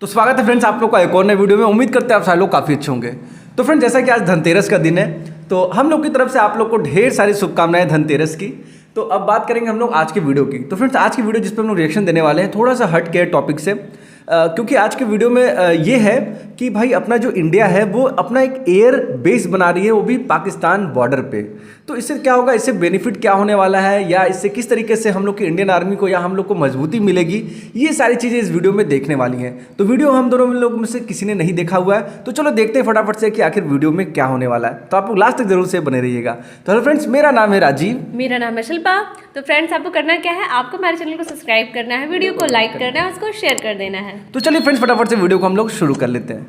तो स्वागत है फ्रेंड्स आप लोग का एक और नए वीडियो में। उम्मीद करते हैं आप सारे लोग काफ़ी अच्छे होंगे। तो फ्रेंड्स जैसा कि आज धनतेरस का दिन है तो हम लोग की तरफ से आप लोग को ढेर सारी शुभकामनाएं धनतेरस की। तो अब बात करेंगे हम लोग आज की वीडियो की। तो फ्रेंड्स आज की वीडियो जिस पर हम लोग रिएक्शन देने वाले हैं थोड़ा सा हट के टॉपिक से, क्योंकि आज के वीडियो में ये है कि भाई अपना जो इंडिया है वो अपना एक एयर बेस बना रही है, वो भी पाकिस्तान बॉर्डर पे। तो इससे क्या होगा, इससे बेनिफिट क्या होने वाला है या इससे किस तरीके से हम लोग की इंडियन आर्मी को या हम लोग को मजबूती मिलेगी, ये सारी चीज़ें इस वीडियो में देखने वाली हैं। तो वीडियो हम दोनों लोग में से किसी ने नहीं देखा हुआ है तो चलो देखते हैं फटाफट से कि आखिर वीडियो में क्या होने वाला है। तो आप लोग लास्ट तक जरूर से बने रहिएगा। तो हेलो फ्रेंड्स, मेरा नाम है राजीव। मेरा नाम है शिल्पा। तो फ्रेंड्स आपको करना क्या है, आपको हमारे चैनल को सब्सक्राइब करना है, वीडियो को लाइक करना है, उसको शेयर कर देना है। तो चलिए फ्रेंड्स फटाफट से वीडियो को हम लोग शुरू कर लेते हैं।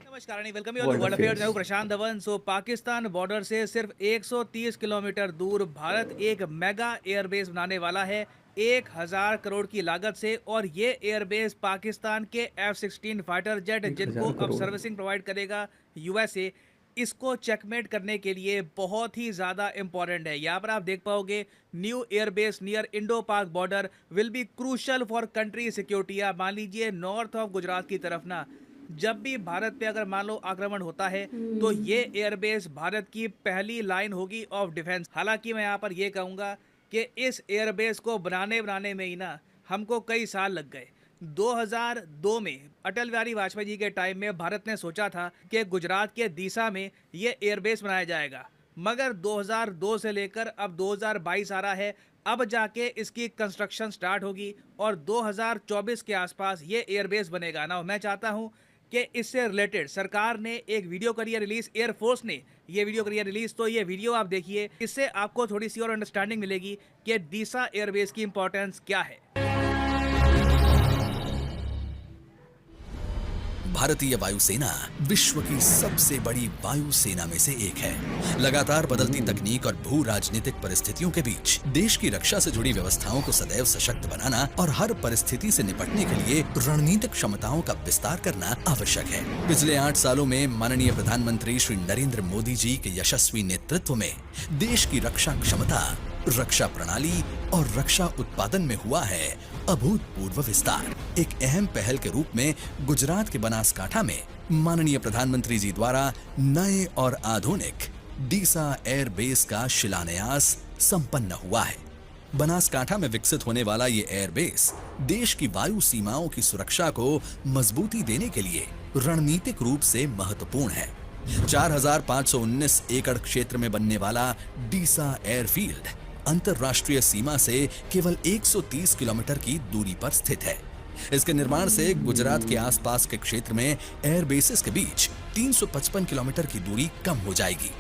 नमस्कार, welcome you all world affairs. मैं प्रशांत धवन। पाकिस्तान बॉर्डर से सिर्फ 130 किलोमीटर दूर भारत एक मेगा एयरबेस बनाने वाला है 1000 करोड़ की लागत से। और ये एयरबेस पाकिस्तान के F-16 फाइटर जेट जिनको अब सर्विसिंग प्रोवाइड करेगा यूएसए, इसको चेकमेट करने के लिए बहुत ही ज़्यादा इंपॉर्टेंट है। यहाँ पर आप देख पाओगे न्यू एयरबेस नियर इंडो पाक border will be crucial for country security. आप मान लीजिए नॉर्थ ऑफ गुजरात की तरफ ना, जब भी भारत पे अगर मान लो आक्रमण होता है तो ये एयरबेस भारत की पहली लाइन होगी ऑफ डिफेंस। हालांकि मैं यहाँ पर ये कहूँगा कि इस एयरबेस को बनाने में ही ना हमको कई साल लग गए। 2002 में अटल बिहारी वाजपेयी जी के टाइम में भारत ने सोचा था कि गुजरात के दीसा में ये एयरबेस बनाया जाएगा, मगर 2002 से लेकर अब 2022 आ रहा है, अब जाके इसकी कंस्ट्रक्शन स्टार्ट होगी और 2024 के आसपास ये एयरबेस बनेगा ना। मैं चाहता हूँ कि इससे रिलेटेड सरकार ने एक वीडियो करी है रिलीज, एयरफोर्स ने ये वीडियो करी है रिलीज। तो ये वीडियो आप देखिए, इससे आपको थोड़ी सी और अंडरस्टैंडिंग मिलेगी कि दीसा एयरबेस की इंपॉर्टेंस क्या है। भारतीय वायुसेना विश्व की सबसे बड़ी वायुसेना में से एक है। लगातार बदलती तकनीक और भू राजनीतिक परिस्थितियों के बीच देश की रक्षा से जुड़ी व्यवस्थाओं को सदैव सशक्त बनाना और हर परिस्थिति से निपटने के लिए रणनीतिक क्षमताओं का विस्तार करना आवश्यक है। पिछले 8 सालों में माननीय प्रधानमंत्री श्री नरेंद्र मोदी जी के यशस्वी नेतृत्व में देश की रक्षा क्षमता, रक्षा प्रणाली और रक्षा उत्पादन में हुआ है अभूतपूर्व विस्तार। एक अहम पहल के रूप में गुजरात के बनासकांठा में माननीय प्रधानमंत्री जी द्वारा नए और आधुनिक डीसा एयरबेस का शिलान्यास संपन्न हुआ है। बनासकांठा में विकसित होने वाला ये एयरबेस देश की वायु सीमाओं की सुरक्षा को मजबूती देने के लिए रणनीतिक रूप से महत्वपूर्ण है। 4519 एकड़ क्षेत्र में बनने वाला डीसा एयरफील्ड अंतरराष्ट्रीय सीमा से केवल 130 किलोमीटर की दूरी पर स्थित है। इसके निर्माण से गुजरात के आसपास के क्षेत्र में एयरबेसेस के बीच 355 किलोमीटर की दूरी कम हो जाएगी,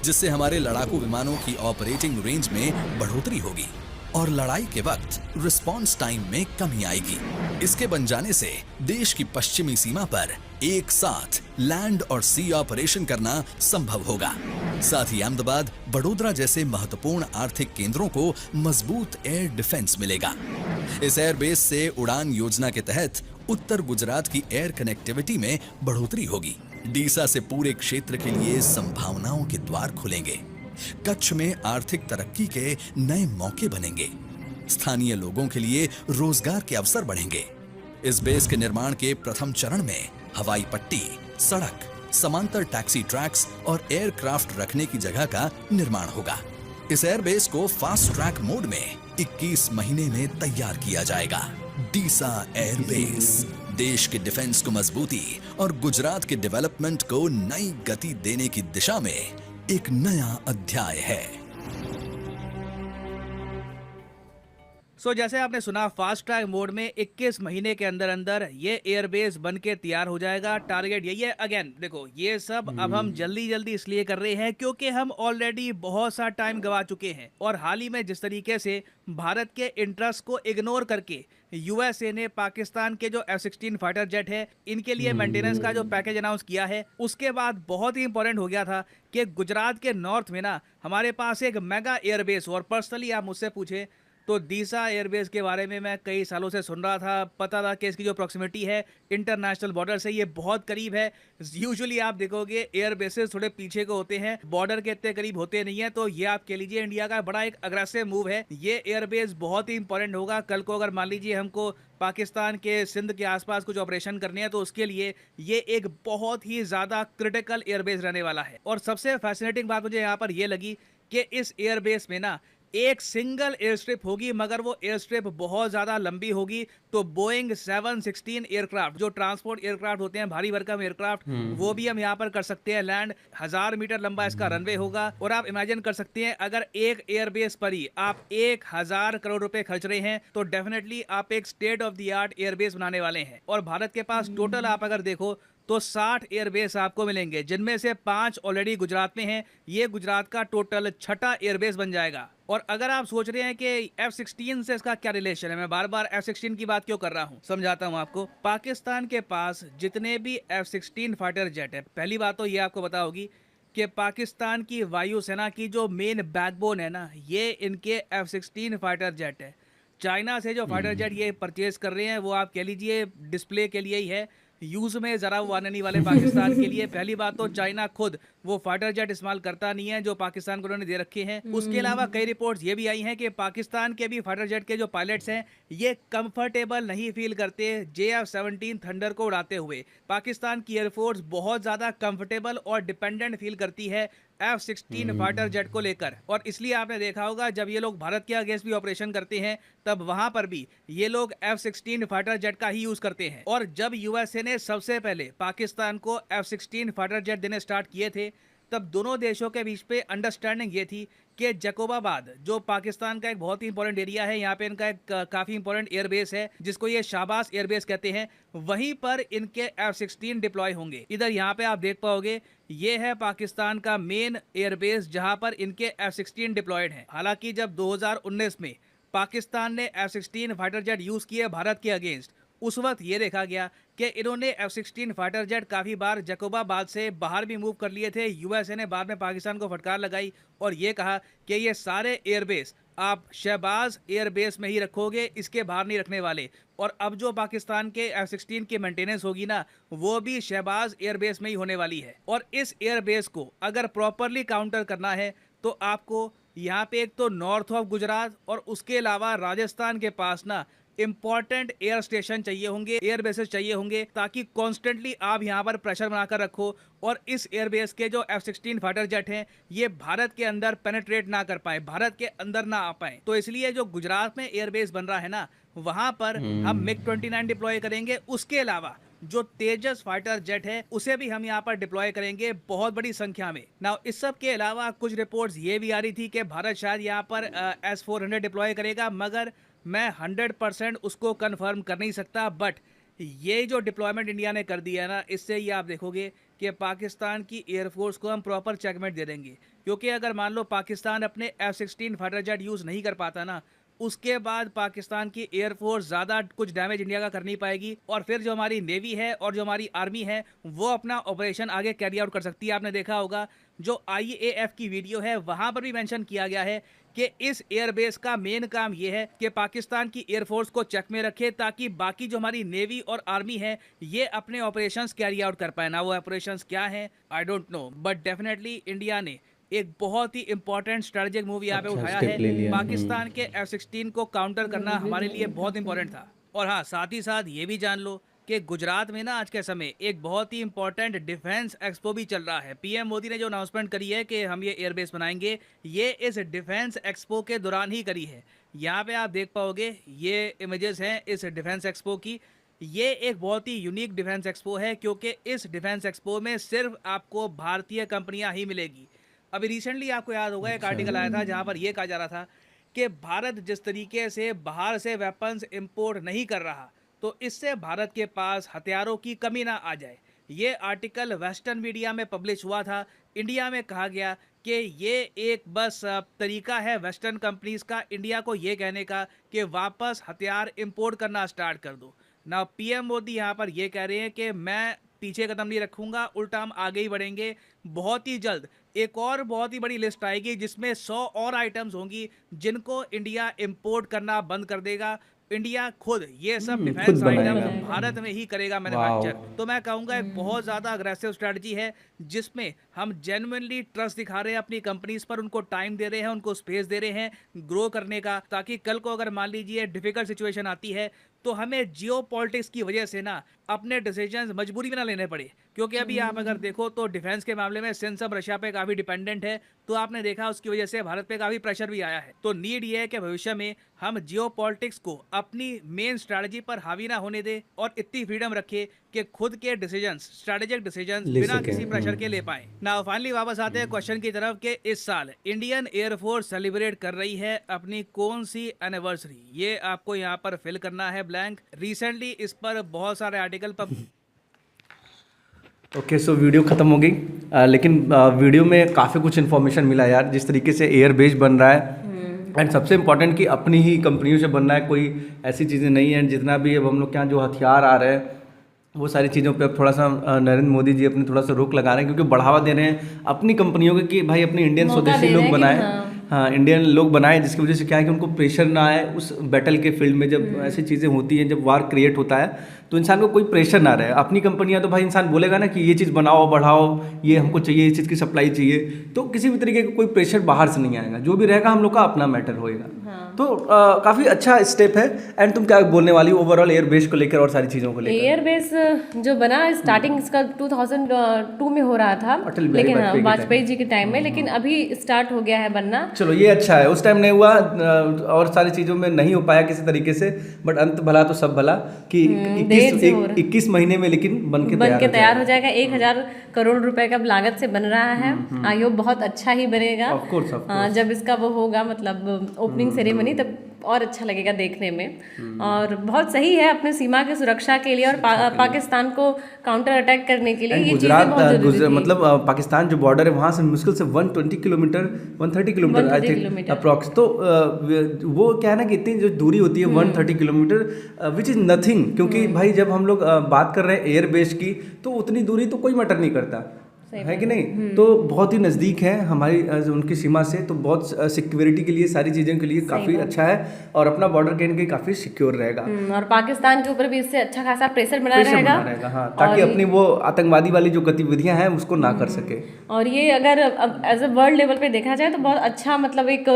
जिससे हमारे लड़ाकू विमानों की ऑपरेटिंग रेंज में बढ़ोतरी होगी और लड़ाई के वक्त रिस्पॉन्स टाइम में कमी आएगी। इसके बन जाने से देश की पश्चिमी सीमा पर एक साथ लैंड और सी ऑपरेशन करना संभव होगा। साथ ही अहमदाबाद, वडोदरा जैसे महत्वपूर्ण आर्थिक केंद्रों को मजबूत एयर डिफेंस मिलेगा। इस एयरबेस से उड़ान योजना के तहत उत्तर गुजरात की एयर कनेक्टिविटी में बढ़ोतरी होगी। डीसा से पूरे क्षेत्र के लिए संभावनाओं के द्वार खुलेंगे। कच्छ में आर्थिक तरक्की के नए मौके बनेंगे। स्थानीय लोगों के लिए रोजगार के अवसर बढ़ेंगे। इस बेस के निर्माण के प्रथम चरण में हवाई पट्टी, सड़क, समांतर टैक्सी ट्रैक्स और एयरक्राफ्ट रखने की जगह का निर्माण होगा। इस एयरबेस को फास्ट ट्रैक मोड में 21 महीने में तैयार किया जाएगा। डीसा एयरबेस देश के डिफेंस को मजबूती और गुजरात के डेवलपमेंट को नई गति देने की दिशा में एक नया अध्याय है। जैसे आपने सुना, फास्ट ट्रैक मोड में 21 महीने के अंदर अंदर ये एयरबेस बन के तैयार हो जाएगा। टारगेट यही है। अगेन देखो, ये सब अब हम जल्दी इसलिए कर रहे हैं क्योंकि हम ऑलरेडी बहुत सा टाइम गवा चुके हैं। और हाल ही में जिस तरीके से भारत के इंटरेस्ट को इग्नोर करके यूएसए ने पाकिस्तान के जो F-16 फाइटर जेट है इनके लिए मेंटेनेंस का जो पैकेज अनाउंस किया है, उसके बाद बहुत ही इंपॉर्टेंट हो गया था कि गुजरात के नॉर्थ में ना हमारे पास एक मेगा एयरबेस हो। और पर्सनली आप मुझसे पूछे तो दीसा एयरबेस के बारे में मैं कई सालों से सुन रहा था, पता था कि इसकी जो प्रॉक्सिमिटी है इंटरनेशनल बॉर्डर से ये बहुत करीब है। यूजुअली आप देखोगे एयरबेसेस थोड़े पीछे को होते हैं, बॉर्डर के इतने करीब होते नहीं है, तो ये आप कह लीजिए इंडिया का बड़ा एक अग्रेसिव मूव है। ये एयरबेस बहुत ही इंपॉर्टेंट होगा कल को, अगर मान लीजिए हमको पाकिस्तान के सिंध के आसपास कुछ ऑपरेशन करने हैं तो उसके लिए ये एक बहुत ही ज्यादा क्रिटिकल एयरबेस रहने वाला है। और सबसे फैसिनेटिंग बात मुझे यहाँ पर ये लगी कि इस एयरबेस में ना एक सिंगल एयर स्ट्रिप होगी, मगर वो एयर स्ट्रिप बहुत ज्यादा लंबी होगी। तो बोइंग 716 एयरक्राफ्ट, जो ट्रांसपोर्ट एयरक्राफ्ट होते हैं, भारी भरकम एयरक्राफ्ट, वो भी हम यहाँ पर कर सकते हैं लैंड। 1000 मीटर लंबा इसका रनवे होगा। और आप इमेजिन कर सकते हैं अगर एक एयरबेस पर ही आप 1000 करोड़ रुपए खर्च रहे हैं तो डेफिनेटली आप एक state of the art airbase बनाने वाले हैं। और भारत के पास टोटल आप अगर देखो तो 60 एयरबेस आपको मिलेंगे, जिनमें से 5 ऑलरेडी गुजरात में हैं। ये गुजरात का टोटल 6ठा एयरबेस बन जाएगा। और अगर आप सोच रहे हैं कि F-16 से इसका क्या रिलेशन है, मैं बार बार F-16 की बात क्यों कर रहा हूँ, समझाता हूँ आपको। पाकिस्तान के पास जितने भी F-16 फाइटर जेट है, पहली बात तो ये आपको पता होगी कि पाकिस्तान की वायुसेना की जो मेन बैकबोन है ना, ये इनके F-16 फाइटर जेट है। चाइना से जो फाइटर जेट ये परचेज कर रहे हैं वो आप कह लीजिए डिस्प्ले के लिए ही है, यूज में जरा वो आने नहीं वाले पाकिस्तान के लिए। पहली बात तो चाइना खुद वो फाइटर जेट इस्तेमाल करता नहीं है जो पाकिस्तान को उन्होंने दे रखे हैं। उसके अलावा कई रिपोर्ट्स ये भी आई हैं कि पाकिस्तान के भी फाइटर जेट के जो पायलट्स हैं ये कंफर्टेबल नहीं फील करते JF-17 थंडर को उड़ाते हुए। पाकिस्तान की एयरफोर्स बहुत ज्यादा कंफर्टेबल और डिपेंडेंट फील करती है F-16 फाइटर जेट को लेकर। और इसलिए आपने देखा होगा जब ये लोग भारत के अगेंस्ट भी ऑपरेशन करते हैं तब वहां पर भी ये लोग F-16 फाइटर जेट का ही यूज करते हैं। और जब यूएसए ने सबसे पहले पाकिस्तान को F-16 फाइटर जेट देने स्टार्ट किए थे तब दोनों देशों के बीच पे अंडरस्टैंडिंग ये थी कि जकोबाबाद जो पाकिस्तान का एक बहुत ही इंपॉर्टेंट एरिया है, यहाँ पे इनका एक काफी इंपॉर्टेंट एयरबेस है जिसको ये शाहबाज एयरबेस कहते हैं, वहीं पर इनके F-16 डिप्लॉय होंगे। इधर यहाँ पे आप देख पाओगे ये है पाकिस्तान का मेन एयरबेस जहां पर इनके F-16 डिप्लॉयड है। हालांकि जब 2019 में पाकिस्तान ने F-16 फाइटर जेट यूज किए भारत के अगेंस्ट, उस वक्त ये देखा गया कि इन्होंने F-16 फाइटर जेट काफ़ी बार जकोबाबाद से बाहर भी मूव कर लिए थे। यूएसए ने बाद में पाकिस्तान को फटकार लगाई और ये कहा कि ये सारे एयरबेस आप शहबाज एयरबेस में ही रखोगे, इसके बाहर नहीं रखने वाले। और अब जो पाकिस्तान के F-16 की मेंटेनेंस होगी ना, वो भी शहबाज एयरबेस में ही होने वाली है। और इस एयरबेस को अगर प्रॉपरली काउंटर करना है तो आपको यहाँ पे एक तो नॉर्थ ऑफ गुजरात और उसके अलावा राजस्थान के पास ना इंपॉर्टेंट एयर स्टेशन चाहिए होंगे, एयर बेसेस चाहिए होंगे, ताकि कॉन्स्टेंटली आप यहाँ पर प्रेशर बनाकर रखो और इस एयरबेस के जो F-16 फाइटर जेट हैं ये भारत के अंदर पेनिट्रेट ना कर पाए, भारत के अंदर ना आ पाए। तो इसलिए जो गुजरात में एयरबेस बन रहा है ना, वहां पर हम MiG-29 डिप्लॉय करेंगे। उसके अलावा जो तेजस फाइटर जेट है उसे भी हम यहाँ पर डिप्लॉय करेंगे बहुत बड़ी संख्या में। नाउ इस सब के अलावा कुछ रिपोर्ट्स ये भी आ रही थी कि भारत शायद यहाँ पर S-400 डिप्लॉय करेगा, मगर मैं 100% उसको कंफर्म कर नहीं सकता। बट ये जो डिप्लॉयमेंट इंडिया ने कर दिया है ना, इससे ये आप देखोगे कि पाकिस्तान की एयरफोर्स को हम प्रॉपर चेकमेट दे देंगे। क्योंकि अगर मान लो पाकिस्तान अपने F-16 फाइटर जेट यूज़ नहीं कर पाता ना, उसके बाद पाकिस्तान की एयरफोर्स ज़्यादा कुछ डैमेज इंडिया का कर नहीं पाएगी और फिर जो हमारी नेवी है और जो हमारी आर्मी है वो अपना ऑपरेशन आगे कैरी आउट कर सकती है। आपने देखा होगा जो IAF की वीडियो है वहाँ पर भी मेंशन किया गया है कि इस एयरबेस का मेन काम ये है कि पाकिस्तान की एयरफोर्स को चेक में रखे ताकि बाकी जो हमारी नेवी और आर्मी है ये अपने ऑपरेशंस कैरी आउट कर पाए। ना वो ऑपरेशंस क्या हैं I don't know, but definitely India ने एक बहुत ही इंपॉर्टेंट स्ट्रेटेजिक मूव यहाँ पे उठाया है। पाकिस्तान के F-16 को काउंटर करना हमारे लिए बहुत इंपॉर्टेंट था। और हाँ, साथ ही साथ ये भी जान लो कि गुजरात में ना आज के समय एक बहुत ही इंपॉर्टेंट डिफेंस एक्सपो भी चल रहा है। पीएम मोदी ने जो अनाउंसमेंट करी है कि हम ये एयरबेस बनाएंगे, ये इस डिफेंस एक्सपो के दौरान ही करी है। यहाँ पे आप देख पाओगे ये इमेजेस हैं इस डिफेंस एक्सपो की। ये एक बहुत ही यूनिक डिफेंस एक्सपो है क्योंकि इस डिफेंस एक्सपो में सिर्फ आपको भारतीय कंपनियां ही मिलेगी। अभी रिसेंटली आपको याद होगा एक आर्टिकल आया था जहां पर यह कहा जा रहा था कि भारत जिस तरीके से बाहर से वेपन्स इंपोर्ट नहीं कर रहा तो इससे भारत के पास हथियारों की कमी ना आ जाए। ये आर्टिकल वेस्टर्न मीडिया में पब्लिश हुआ था। इंडिया में कहा गया कि ये एक बस तरीका है वेस्टर्न कंपनीज का इंडिया को ये कहने का कि वापस हथियार इंपोर्ट करना स्टार्ट कर दो। ना पीएम मोदी यहाँ पर ये कह रहे हैं कि मैं पीछे कदम नहीं रखूंगा, उल्टा हम आगे ही बढ़ेंगे। बहुत ही जल्द एक और बहुत ही बड़ी लिस्ट आएगी जिसमें 100 और आइटम्स होंगी जिनको इंडिया इंपोर्ट करना बंद कर देगा। इंडिया खुद ये सब खुद डिफेंस बनाएगा। आइटम्स भारत में ही करेगा मैन्युफैक्चर। तो मैं कहूंगा एक बहुत ज्यादा अग्रेसिव स्ट्रेटजी है जिसमें हम जेन्युइनली ट्रस्ट दिखा रहे हैं अपनी कंपनीज पर, उनको टाइम दे रहे हैं, उनको स्पेस दे रहे हैं ग्रो करने का, ताकि कल को अगर मान लीजिए डिफिकल्ट सिचुएशन आती है तो हमें जियोपॉलिटिक्स की वजह से ना अपने डिसीजंस मजबूरी में ना लेने पड़े। क्योंकि अभी आप अगर देखो तो डिफेंस के मामले में सिंध सब रशिया पे काफी डिपेंडेंट है, तो आपने देखा उसकी वजह से भारत पे काफी प्रेशर भी आया है। तो नीड ये है कि भविष्य में हम जियोपॉलिटिक्स को अपनी मेन स्ट्रैटेजी पर हावी ना होने दे और इतनी फ्रीडम रखे कि खुद के डिसीजंस, स्ट्रेटेजिक डिसीजंस ले बिना सकें। किसी प्रेशर के ले पाए। नाउ फाइनली वापस आते हैं क्वेश्चन की तरफ कि इस साल इंडियन एयरफोर्स सेलिब्रेट कर रही है अपनी कौन सी एनिवर्सरी। ये आपको यहाँ पर फिल करना है ब्लैंक। रिसेंटली इस पर बहुत सारे आर्टिकल पर ओके सो वीडियो ख़त्म हो गई, लेकिन वीडियो में काफ़ी कुछ इन्फॉर्मेशन मिला यार, जिस तरीके से एयर बेस बन रहा है एंड सबसे इम्पोर्टेंट कि अपनी ही कंपनियों से बनना है, कोई ऐसी चीज़ें नहीं हैं। जितना भी अब हम लोग के यहाँ जो हथियार आ रहे हैं वो सारी चीज़ों पे अब थोड़ा सा नरेंद्र मोदी जी अपने थोड़ा सा रोक लगा रहे हैं, क्योंकि बढ़ावा दे रहे हैं अपनी कंपनियों को कि भाई अपनी इंडियन मौका स्वदेशी दे लोग रहे हैं कि बनाएं। हाँ, इंडियन लोग बनाएं, जिसकी वजह से क्या है कि उनको प्रेशर ना आए उस बैटल के फील्ड में। जब ऐसी चीज़ें होती हैं, जब वार क्रिएट होता है तो इंसान को कोई प्रेशर ना रहे। अपनी कंपनियां तो भाई इंसान बोलेगा ना कि ये चीज़ बनाओ, बढ़ाओ, ये हमको चाहिए, इस चीज़ की सप्लाई चाहिए, तो किसी भी तरीके का कोई प्रेशर बाहर से नहीं आएगा। जो भी रहेगा हम लोग का अपना मैटर होएगा। तो काफ़ी अच्छा स्टेप है। एंड तुम क्या बोलने वाली ओवरऑल एयर बेस को लेकर और सारी चीज़ों को लेकर? एयरबेस जो बना स्टार्टिंग इसका 2002 में हो रहा था, अटल बिहारी लेकिन वाजपेयी के वाजपेयी जी के टाइम में, लेकिन अभी स्टार्ट हो गया है बनना। चलो ये अच्छा है, उस टाइम नहीं हुआ और सारी चीज़ों में नहीं हो पाया किसी तरीके से, बट अंत भला तो सब भला कि देर से हो रहा है। 21 महीने में लेकिन बन के तैयार हो जाएगा। 1000 करोड़ रुपए का लागत से बन रहा है। आई होप बहुत अच्छा ही बनेगा। Of course. जब इसका वो होगा मतलब ओपनिंग सेरेमनी, तब और अच्छा लगेगा देखने में। और बहुत सही है अपने सीमा की सुरक्षा के लिए और पाकिस्तान को काउंटर अटैक करने के लिए ये चीजें बहुत जरूरी थी। मतलब पाकिस्तान जो बॉर्डर है वहाँ से मुश्किल से 130 kilometre 130 kilometre I think approx. तो वो क्या है ना कि इतनी जो दूरी होती है 130 किलोमीटर विच इज़ नथिंग, क्योंकि भाई जब हम लोग बात कर रहे हैं एयर बेस की तो उतनी दूरी तो कोई मैटर नहीं करता है कि नहीं। तो बहुत ही नज़दीक है हमारी उनकी सीमा से, तो बहुत सिक्योरिटी के लिए, सारी चीज़ों के लिए काफ़ी अच्छा है और अपना बॉर्डर कहीं ना कहीं काफ़ी सिक्योर रहेगा। और पाकिस्तान के ऊपर भी इससे अच्छा खासा प्रेशर बना रहेगा। हाँ, ताकि अपनी वो आतंकवादी वाली जो गतिविधियां हैं उसको ना कर सके। और ये अगर एज ए वर्ल्ड लेवल पे देखा जाए तो बहुत अच्छा मतलब एक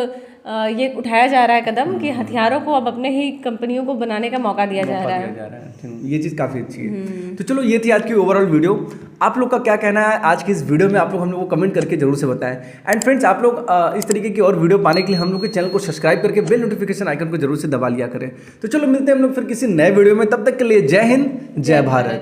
ये उठाया जा रहा है कदम कि हथियारों को अब अपने ही कंपनियों को बनाने का मौका दिया जा रहा है। ये चीज़ काफ़ी अच्छी है। तो चलो ये थी आज की ओवरऑल वीडियो। आप लोग का क्या कहना है आज की इस वीडियो में, आप लोग हम लोग को कमेंट करके जरूर से बताएं। एंड फ्रेंड्स, आप लोग इस तरीके की और वीडियो पाने के लिए हम लोग के चैनल को सब्सक्राइब करके बेल नोटिफिकेशन आइकन को जरूर से दबा लिया करें। तो चलो मिलते हैं हम लोग फिर किसी नए वीडियो में, तब तक के लिए जय हिंद, जय भारत।